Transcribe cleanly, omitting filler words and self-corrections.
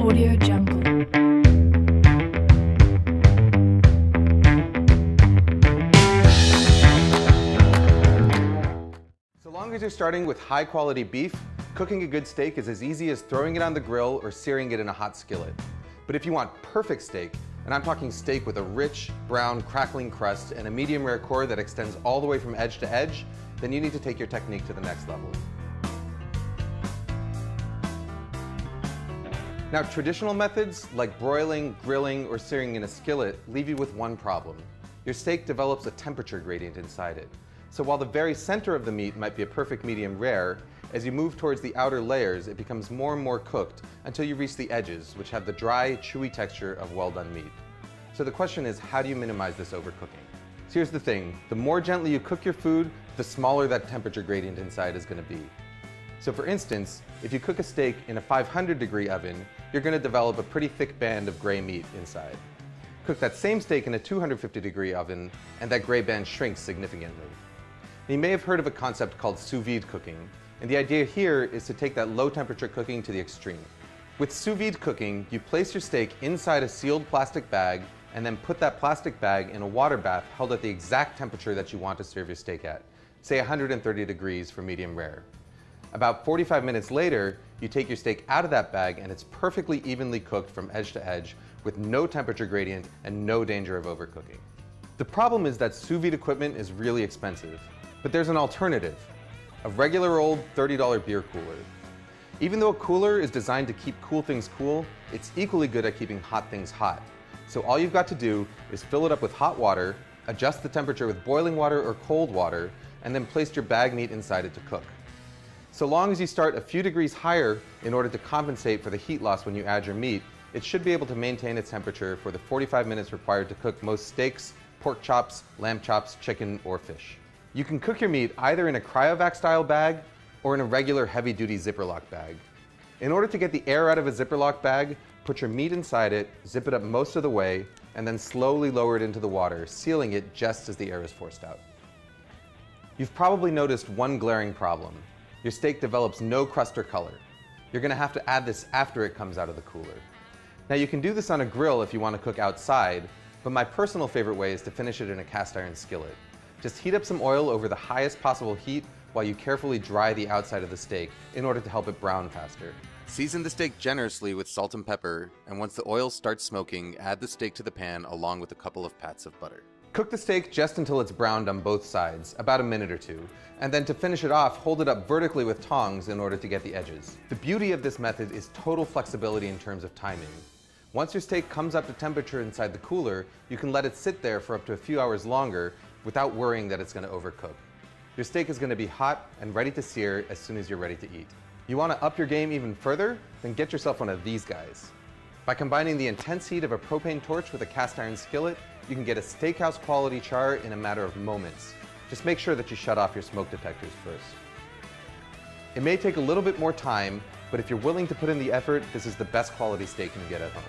Audio Jungle. So long as you're starting with high quality beef, cooking a good steak is as easy as throwing it on the grill or searing it in a hot skillet. But if you want perfect steak, and I'm talking steak with a rich, brown, crackling crust and a medium rare core that extends all the way from edge to edge, then you need to take your technique to the next level. Now, traditional methods like broiling, grilling, or searing in a skillet leave you with one problem. Your steak develops a temperature gradient inside it. So while the very center of the meat might be a perfect medium rare, as you move towards the outer layers, it becomes more and more cooked until you reach the edges, which have the dry, chewy texture of well-done meat. So the question is, how do you minimize this overcooking? So here's the thing, the more gently you cook your food, the smaller that temperature gradient inside is going to be. So for instance, if you cook a steak in a 500-degree oven, you're going to develop a pretty thick band of gray meat inside. Cook that same steak in a 250-degree oven, and that gray band shrinks significantly. You may have heard of a concept called sous vide cooking, and the idea here is to take that low temperature cooking to the extreme. With sous vide cooking, you place your steak inside a sealed plastic bag and then put that plastic bag in a water bath held at the exact temperature that you want to serve your steak at, say 130 degrees for medium rare. About 45 minutes later, you take your steak out of that bag and it's perfectly evenly cooked from edge to edge with no temperature gradient and no danger of overcooking. The problem is that sous vide equipment is really expensive, but there's an alternative. A regular old $30 beer cooler. Even though a cooler is designed to keep cool things cool, it's equally good at keeping hot things hot. So all you've got to do is fill it up with hot water, adjust the temperature with boiling water or cold water, and then place your bag meat inside it to cook. So long as you start a few degrees higher in order to compensate for the heat loss when you add your meat, it should be able to maintain its temperature for the 45 minutes required to cook most steaks, pork chops, lamb chops, chicken, or fish. You can cook your meat either in a cryovac style bag or in a regular heavy duty Ziploc bag. In order to get the air out of a Ziploc bag, put your meat inside it, zip it up most of the way, and then slowly lower it into the water, sealing it just as the air is forced out. You've probably noticed one glaring problem. Your steak develops no crust or color. You're gonna have to add this after it comes out of the cooler. Now you can do this on a grill if you want to cook outside, but my personal favorite way is to finish it in a cast iron skillet. Just heat up some oil over the highest possible heat while you carefully dry the outside of the steak in order to help it brown faster. Season the steak generously with salt and pepper, and once the oil starts smoking, add the steak to the pan along with a couple of pats of butter. Cook the steak just until it's browned on both sides, about a minute or two, and then to finish it off, hold it up vertically with tongs in order to get the edges. The beauty of this method is total flexibility in terms of timing. Once your steak comes up to temperature inside the cooler, you can let it sit there for up to a few hours longer without worrying that it's going to overcook. Your steak is going to be hot and ready to sear as soon as you're ready to eat. You want to up your game even further? Then get yourself one of these guys. By combining the intense heat of a propane torch with a cast iron skillet, you can get a steakhouse quality char in a matter of moments. Just make sure that you shut off your smoke detectors first. It may take a little bit more time, but if you're willing to put in the effort, this is the best quality steak you can get at home.